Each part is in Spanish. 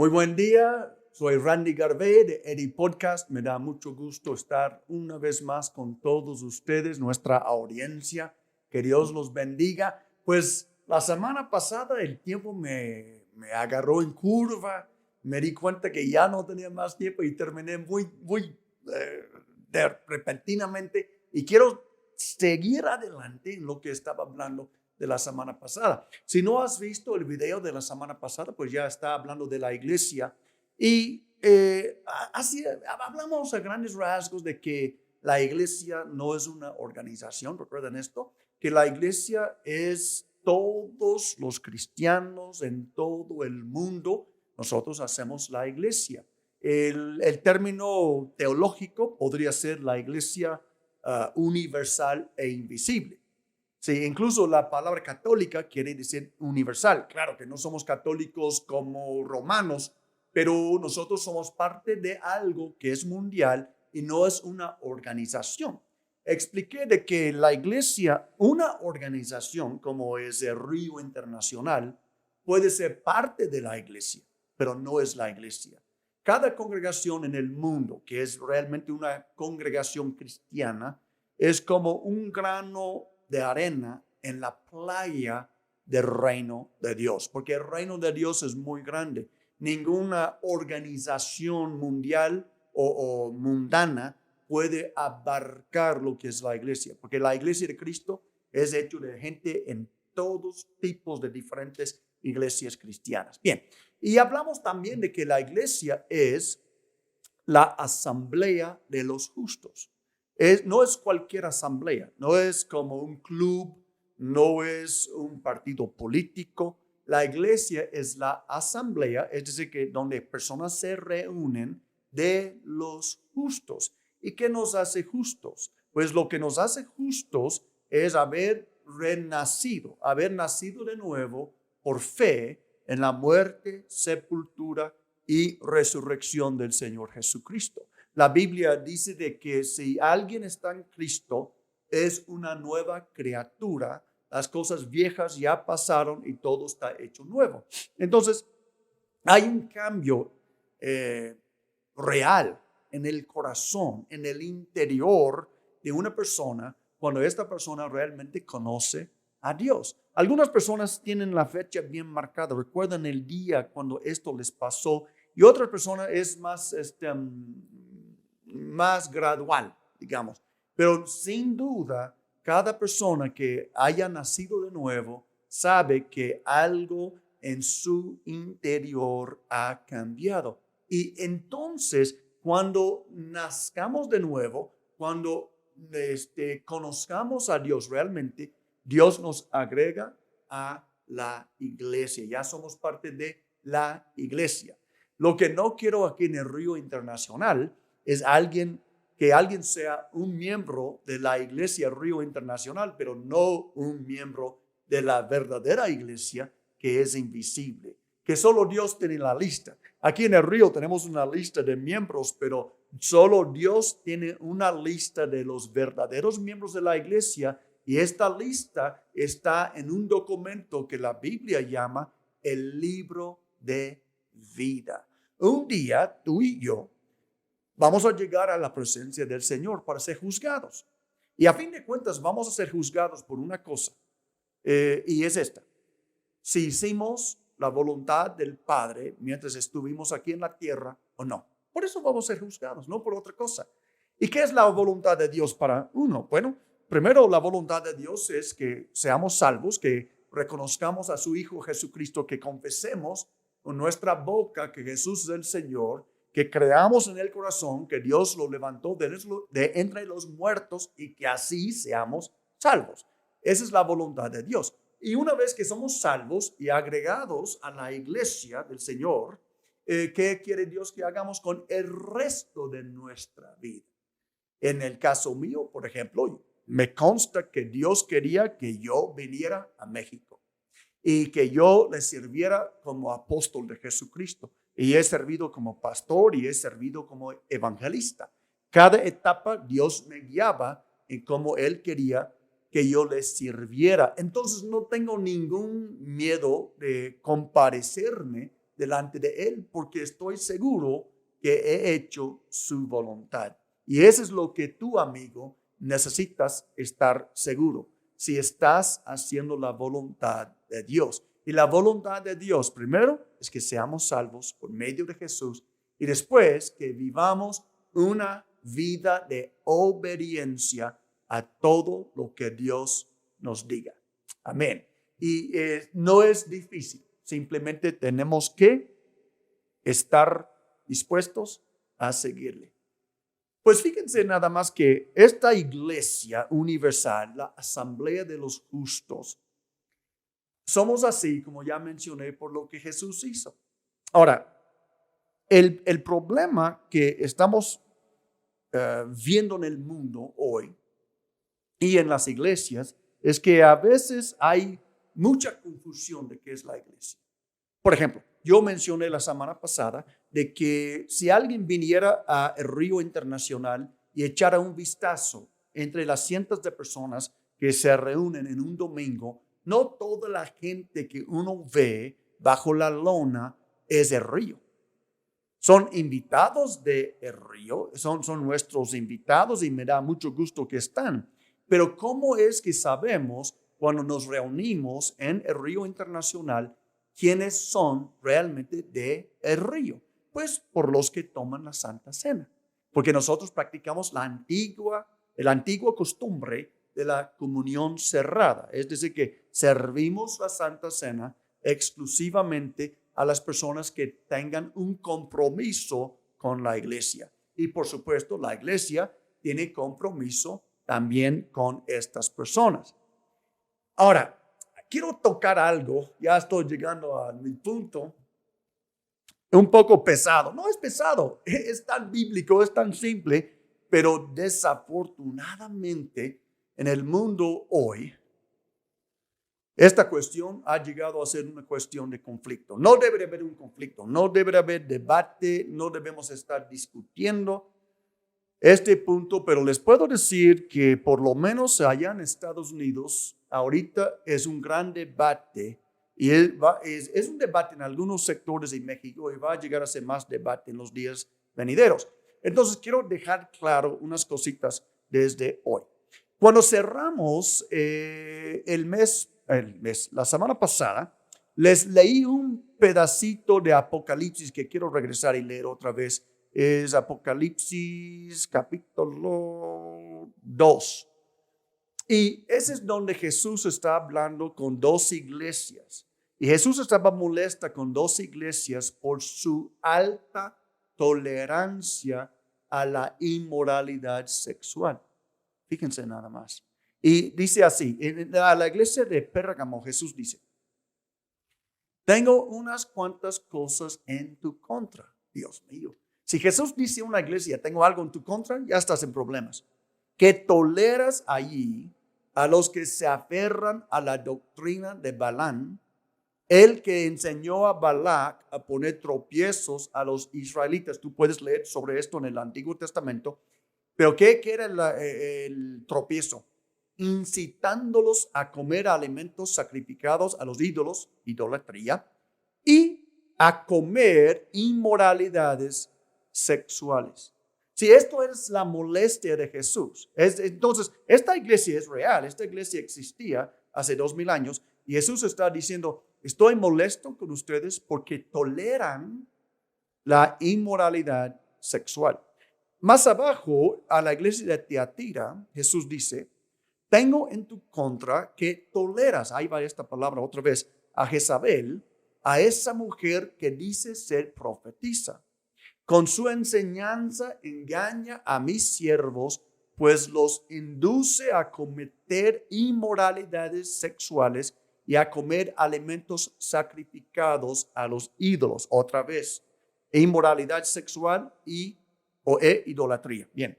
Muy buen día, soy Randy Garvey de Eddie Podcast. Me da mucho gusto estar una vez más con todos ustedes, nuestra audiencia. Que Dios los bendiga. Pues la semana pasada el tiempo me agarró en curva. Me di cuenta que ya no tenía más tiempo y terminé muy repentinamente. Y quiero seguir adelante en lo que estaba hablando de la semana pasada. Si no has visto el video de la semana pasada, pues ya está hablando de la iglesia y así hablamos a grandes rasgos de que la iglesia no es una organización. ¿Recuerdan esto? Que la iglesia es todos los cristianos en todo el mundo. Nosotros hacemos la iglesia. El término teológico podría ser la iglesia universal e invisible. Sí, incluso la palabra católica quiere decir universal. Claro que no somos católicos como romanos, pero nosotros somos parte de algo que es mundial y no es una organización. Expliqué de que la iglesia, una organización como es el Río Internacional, puede ser parte de la iglesia, pero no es la iglesia. Cada congregación en el mundo, que es realmente una congregación cristiana, es como un grano de arena en la playa del reino de Dios, porque el reino de Dios es muy grande. Ninguna organización mundial o mundana puede abarcar lo que es la iglesia, porque la iglesia de Cristo es hecho de gente en todos tipos de diferentes iglesias cristianas. Bien, y hablamos también de que la iglesia es la asamblea de los justos. No es cualquier asamblea, no es como un club, no es un partido político. La iglesia es la asamblea, es decir, que donde personas se reúnen de los justos. ¿Y qué nos hace justos? Pues lo que nos hace justos es haber renacido, haber nacido de nuevo por fe en la muerte, sepultura y resurrección del Señor Jesucristo. La Biblia dice de que si alguien está en Cristo, es una nueva criatura. Las cosas viejas ya pasaron y todo está hecho nuevo. Entonces, hay un cambio real en el corazón, en el interior de una persona cuando esta persona realmente conoce a Dios. Algunas personas tienen la fecha bien marcada, recuerdan el día cuando esto les pasó, y otras personas es más gradual, digamos. Pero sin duda, cada persona que haya nacido de nuevo sabe que algo en su interior ha cambiado. Y entonces, cuando nazcamos de nuevo, cuando conozcamos a Dios realmente, Dios nos agrega a la iglesia. Ya somos parte de la iglesia. Lo que no quiero aquí en el Río Internacional es que alguien sea un miembro de la iglesia Río Internacional, pero no un miembro de la verdadera iglesia que es invisible, que solo Dios tiene la lista. Aquí en el Río tenemos una lista de miembros, pero solo Dios tiene una lista de los verdaderos miembros de la iglesia, y esta lista está en un documento que la Biblia llama el libro de vida. Un día tú y yo vamos a llegar a la presencia del Señor para ser juzgados. Y a fin de cuentas vamos a ser juzgados por una cosa, y es esta: si hicimos la voluntad del Padre mientras estuvimos aquí en la tierra o no. Por eso vamos a ser juzgados, no por otra cosa. ¿Y qué es la voluntad de Dios para uno? Bueno, primero la voluntad de Dios es que seamos salvos, que reconozcamos a su Hijo Jesucristo, que confesemos con nuestra boca que Jesús es el Señor, que creamos en el corazón que Dios lo levantó de entre los muertos y que así seamos salvos. Esa es la voluntad de Dios. Y una vez que somos salvos y agregados a la iglesia del Señor, ¿qué quiere Dios que hagamos con el resto de nuestra vida? En el caso mío, por ejemplo, me consta que Dios quería que yo viniera a México y que yo le sirviera como apóstol de Jesucristo. Y he servido como pastor y he servido como evangelista. Cada etapa Dios me guiaba en cómo Él quería que yo le sirviera. Entonces no tengo ningún miedo de comparecerme delante de Él porque estoy seguro que he hecho su voluntad. Y eso es lo que tú, amigo, necesitas estar seguro. Si estás haciendo la voluntad de Dios. Y la voluntad de Dios, primero, es que seamos salvos por medio de Jesús. Y después, que vivamos una vida de obediencia a todo lo que Dios nos diga. Amén. Y no es difícil. Simplemente tenemos que estar dispuestos a seguirle. Pues fíjense nada más que esta iglesia universal, la Asamblea de los Justos, somos así, como ya mencioné, por lo que Jesús hizo. Ahora, el problema que estamos viendo en el mundo hoy y en las iglesias es que a veces hay mucha confusión de qué es la iglesia. Por ejemplo, yo mencioné la semana pasada de que si alguien viniera a el Río Internacional y echara un vistazo entre las cientos de personas que se reúnen en un domingo, no toda la gente que uno ve bajo la lona es el río. Son invitados de el río, son nuestros invitados y me da mucho gusto que están. Pero ¿cómo es que sabemos cuando nos reunimos en el Río Internacional quiénes son realmente de el río? Pues por los que toman la Santa Cena. Porque nosotros practicamos la antigua costumbre de la comunión cerrada. Es decir, que servimos la Santa Cena exclusivamente a las personas que tengan un compromiso con la iglesia. Y por supuesto, la iglesia tiene compromiso también con estas personas. Ahora, quiero tocar algo, ya estoy llegando a mi punto, un poco pesado. No es pesado, es tan bíblico, es tan simple, pero desafortunadamente en el mundo hoy, esta cuestión ha llegado a ser una cuestión de conflicto. No debe haber un conflicto, no debe haber debate, no debemos estar discutiendo este punto, pero les puedo decir que por lo menos allá en Estados Unidos, ahorita es un gran debate y es un debate en algunos sectores de México y va a llegar a ser más debate en los días venideros. Entonces quiero dejar claro unas cositas desde hoy. Cuando cerramos la semana pasada, les leí un pedacito de Apocalipsis que quiero regresar y leer otra vez. Es Apocalipsis capítulo 2. Y ese es donde Jesús está hablando con dos iglesias. Y Jesús estaba molesta con dos iglesias por su alta tolerancia a la inmoralidad sexual. Fíjense nada más. Y dice así, a la iglesia de Pérgamo Jesús dice, tengo unas cuantas cosas en tu contra, Dios mío. Si Jesús dice a una iglesia, tengo algo en tu contra, ya estás en problemas. Que toleras allí a los que se aferran a la doctrina de Balaam, el que enseñó a Balac a poner tropiezos a los israelitas. Tú puedes leer sobre esto en el Antiguo Testamento. Pero ¿qué era el tropiezo? Incitándolos a comer alimentos sacrificados a los ídolos, idolatría, y a comer inmoralidades sexuales. Si esto es la molestia de Jesús, entonces esta iglesia es real, esta iglesia existía hace 2000 años y Jesús está diciendo, estoy molesto con ustedes porque toleran la inmoralidad sexual. Más abajo, a la iglesia de Tiatira, Jesús dice, tengo en tu contra que toleras, ahí va esta palabra otra vez, a Jezabel, a esa mujer que dice ser profetisa. Con su enseñanza engaña a mis siervos, pues los induce a cometer inmoralidades sexuales y a comer alimentos sacrificados a los ídolos. Otra vez, inmoralidad sexual o idolatría. Bien,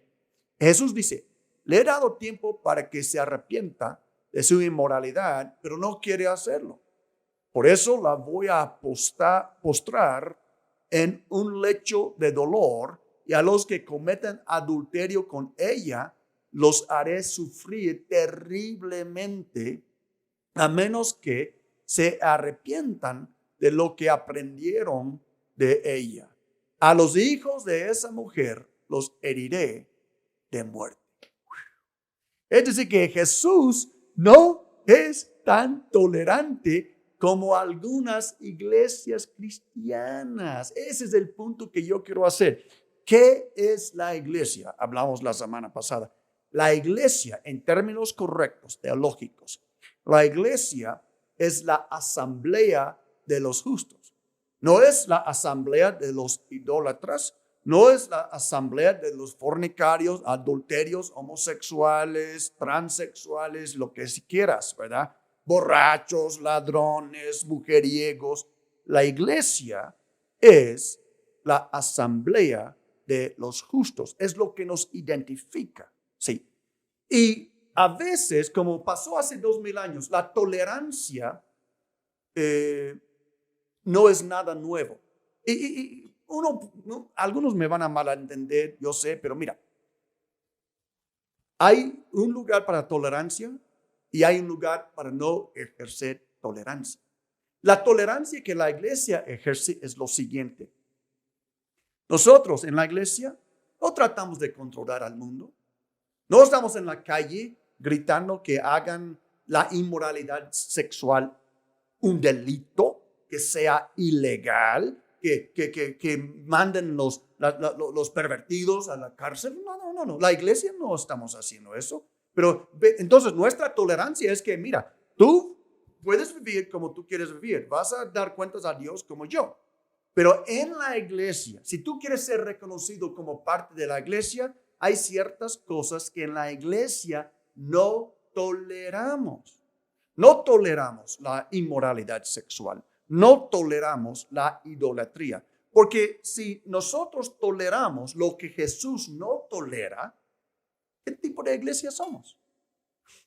Jesús dice, le he dado tiempo para que se arrepienta de su inmoralidad, pero no quiere hacerlo. Por eso la voy a postrar en un lecho de dolor, y a los que cometen adulterio con ella, los haré sufrir terriblemente, a menos que se arrepientan de lo que aprendieron de ella. A los hijos de esa mujer los heriré de muerte. Es decir, que Jesús no es tan tolerante como algunas iglesias cristianas. Ese es el punto que yo quiero hacer. ¿Qué es la iglesia? Hablamos la semana pasada. La iglesia, en términos correctos, teológicos, la iglesia es la asamblea de los justos. No es la asamblea de los idólatras, no es la asamblea de los fornicarios, adulterios, homosexuales, transexuales, lo que si quieras, ¿verdad? Borrachos, ladrones, mujeriegos. La iglesia es la asamblea de los justos. Es lo que nos identifica, ¿sí? Y a veces, como pasó hace 2000 años, la tolerancia no es nada nuevo. Algunos me van a malentender, yo sé, pero mira, hay un lugar para tolerancia y hay un lugar para no ejercer tolerancia. La tolerancia que la iglesia ejerce es lo siguiente. Nosotros en la iglesia no tratamos de controlar al mundo. No estamos en la calle gritando que hagan la inmoralidad sexual un delito, que sea ilegal, que manden los pervertidos a la cárcel. No. La iglesia no estamos haciendo eso. Pero entonces nuestra tolerancia es que, mira, tú puedes vivir como tú quieres vivir. Vas a dar cuentas a Dios como yo. Pero en la iglesia, si tú quieres ser reconocido como parte de la iglesia, hay ciertas cosas que en la iglesia no toleramos. No toleramos la inmoralidad sexual. No toleramos la idolatría. Porque si nosotros toleramos lo que Jesús no tolera, ¿qué tipo de iglesia somos?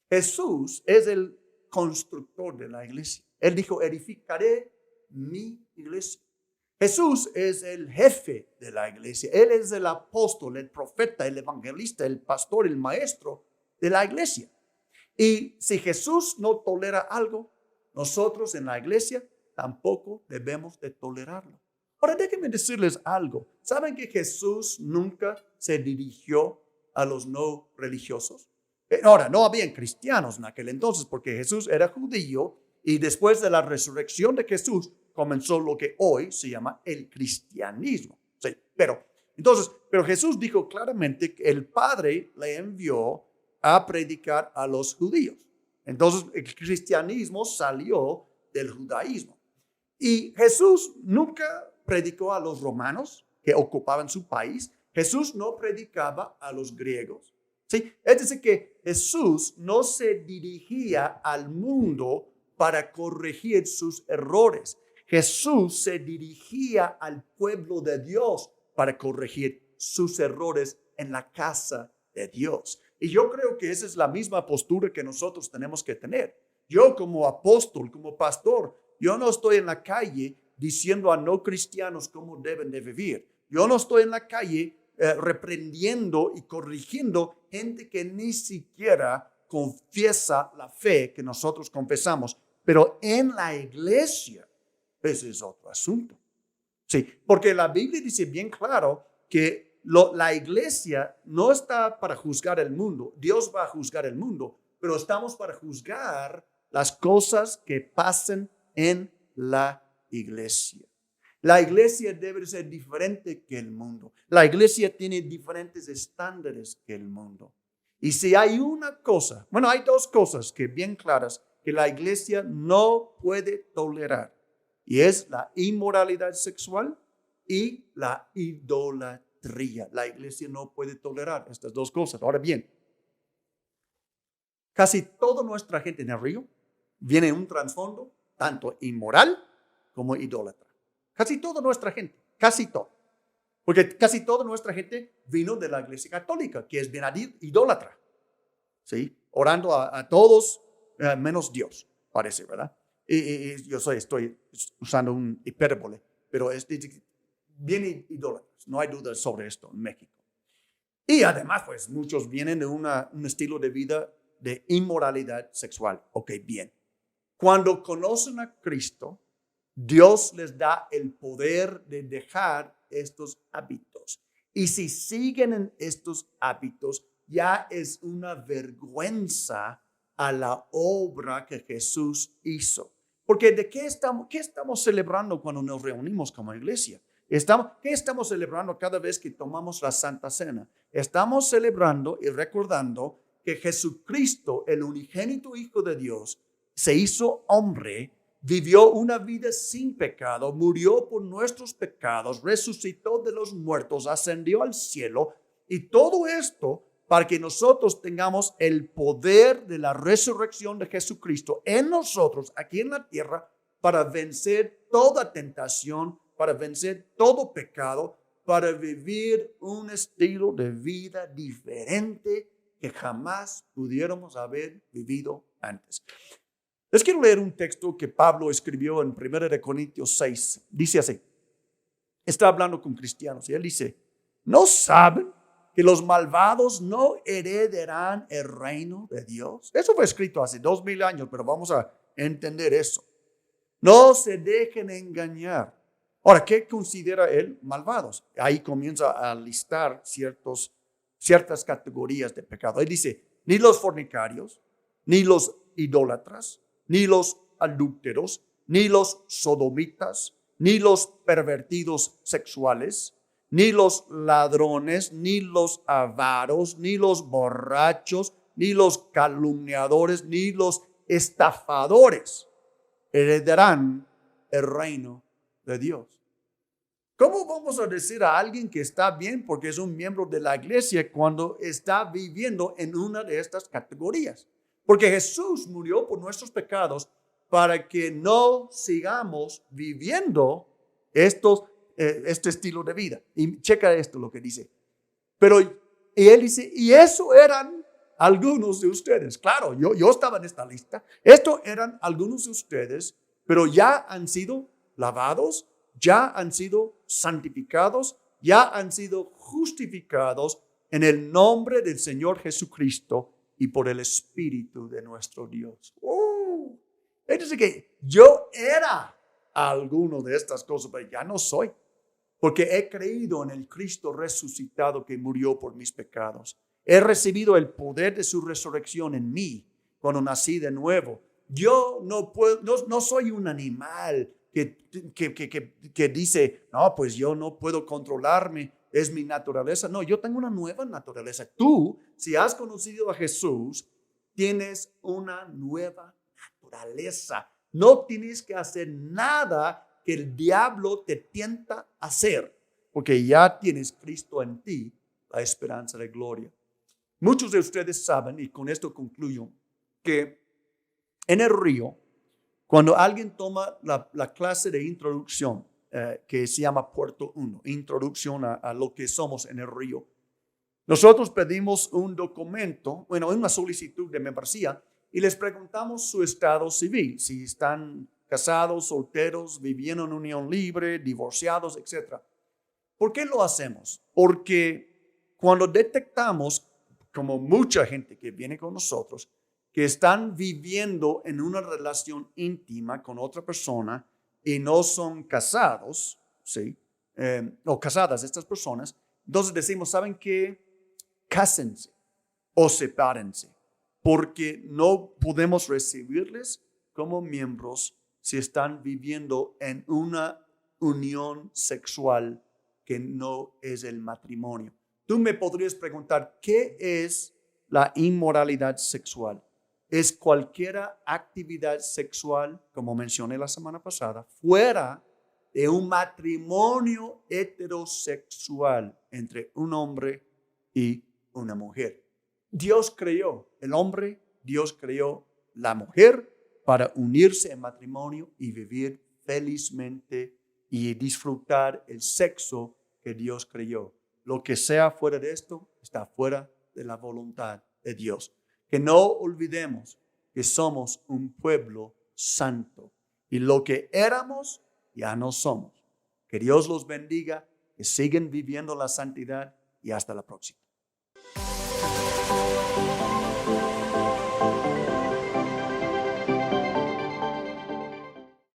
Jesús es el constructor de la iglesia. Él dijo, edificaré mi iglesia. Jesús es el jefe de la iglesia. Él es el apóstol, el profeta, el evangelista, el pastor, el maestro de la iglesia. Y si Jesús no tolera algo, nosotros en la iglesia tampoco debemos de tolerarlo. Ahora déjenme decirles algo. ¿Saben que Jesús nunca se dirigió a los no religiosos? Ahora, no habían cristianos en aquel entonces porque Jesús era judío y después de la resurrección de Jesús comenzó lo que hoy se llama el cristianismo. Sí, pero Jesús dijo claramente que el Padre le envió a predicar a los judíos. Entonces el cristianismo salió del judaísmo. Y Jesús nunca predicó a los romanos que ocupaban su país. Jesús no predicaba a los griegos. ¿Sí? Es decir, que Jesús no se dirigía al mundo para corregir sus errores. Jesús se dirigía al pueblo de Dios para corregir sus errores en la casa de Dios. Y yo creo que esa es la misma postura que nosotros tenemos que tener. Yo como apóstol, como pastor, yo no estoy en la calle diciendo a no cristianos cómo deben de vivir. Yo no estoy en la calle reprendiendo y corrigiendo gente que ni siquiera confiesa la fe que nosotros confesamos. Pero en la iglesia, ese es otro asunto. Sí, porque la Biblia dice bien claro que la iglesia no está para juzgar el mundo. Dios va a juzgar el mundo, pero estamos para juzgar las cosas que pasan en la iglesia. La iglesia debe ser diferente que el mundo. La iglesia tiene diferentes estándares que el mundo. Y si hay una cosa, bueno, hay dos cosas que bien claras que la iglesia no puede tolerar. Y es la inmoralidad sexual y la idolatría. La iglesia no puede tolerar estas dos cosas. Ahora bien, casi toda nuestra gente en el río viene en un trasfondo tanto inmoral como idólatra. Casi toda nuestra gente, casi todo. Porque casi toda nuestra gente vino de la iglesia católica, que es bien idólatra. ¿Sí? Orando a todos menos Dios, parece, ¿verdad? Y yo estoy usando un hipérbole, pero es bien idólatras. No hay duda sobre esto en México. Y además, pues muchos vienen de un estilo de vida de inmoralidad sexual. Ok, bien. Cuando conocen a Cristo, Dios les da el poder de dejar estos hábitos. Y si siguen en estos hábitos, ya es una vergüenza a la obra que Jesús hizo. Porque ¿de qué estamos celebrando cuando nos reunimos como iglesia? ¿Qué estamos celebrando cada vez que tomamos la Santa Cena? Estamos celebrando y recordando que Jesucristo, el unigénito Hijo de Dios, se hizo hombre, vivió una vida sin pecado, murió por nuestros pecados, resucitó de los muertos, ascendió al cielo, y todo esto para que nosotros tengamos el poder de la resurrección de Jesucristo en nosotros, aquí en la tierra, para vencer toda tentación, para vencer todo pecado, para vivir un estilo de vida diferente que jamás pudiéramos haber vivido antes. Les quiero leer un texto que Pablo escribió en 1 Corintios 6. Dice así, está hablando con cristianos y él dice, ¿no saben que los malvados no heredarán el reino de Dios? Eso fue escrito hace 2000 años, pero vamos a entender eso. No se dejen engañar. Ahora, ¿qué considera él malvados? Ahí comienza a listar ciertas categorías de pecado. Él dice, ni los fornicarios, ni los idólatras, ni los adúlteros, ni los sodomitas, ni los pervertidos sexuales, ni los ladrones, ni los avaros, ni los borrachos, ni los calumniadores, ni los estafadores heredarán el reino de Dios. ¿Cómo vamos a decir a alguien que está bien porque es un miembro de la iglesia cuando está viviendo en una de estas categorías? Porque Jesús murió por nuestros pecados para que no sigamos viviendo este estilo de vida. Y checa esto lo que dice. Y él dice, y eso eran algunos de ustedes. Claro, yo estaba en esta lista. Esto eran algunos de ustedes, pero ya han sido lavados, ya han sido santificados, ya han sido justificados en el nombre del Señor Jesucristo y por el Espíritu de nuestro Dios. Es decir, que yo era alguno de estas cosas, pero ya no soy, porque he creído en el Cristo resucitado que murió por mis pecados. He recibido el poder de su resurrección en mí cuando nací de nuevo. Yo no soy un animal que dice, no, pues yo no puedo controlarme, es mi naturaleza. No, yo tengo una nueva naturaleza. Tú, si has conocido a Jesús, tienes una nueva naturaleza. No tienes que hacer nada que el diablo te tienta a hacer, porque ya tienes Cristo en ti, la esperanza de gloria. Muchos de ustedes saben, y con esto concluyo, que en el río, cuando alguien toma la clase de introducción, que se llama Puerto 1, introducción a lo que somos en el río, nosotros pedimos un documento, una solicitud de membresía, y les preguntamos su estado civil, si están casados, solteros, viviendo en unión libre, divorciados, etc. ¿Por qué lo hacemos? Porque cuando detectamos, como mucha gente que viene con nosotros, que están viviendo en una relación íntima con otra persona y no son casados, ¿sí? O casadas estas personas, entonces decimos, ¿saben qué? Cásense o sepárense, porque no podemos recibirles como miembros si están viviendo en una unión sexual que no es el matrimonio. Tú me podrías preguntar, ¿qué es la inmoralidad sexual? Es cualquier actividad sexual, como mencioné la semana pasada, fuera de un matrimonio heterosexual entre un hombre y una mujer. Dios creó el hombre, Dios creó la mujer para unirse en matrimonio y vivir felizmente y disfrutar el sexo que Dios creó. Lo que sea fuera de esto está fuera de la voluntad de Dios. Que no olvidemos que somos un pueblo santo y lo que éramos ya no somos. Que Dios los bendiga, que sigan viviendo la santidad y hasta la próxima.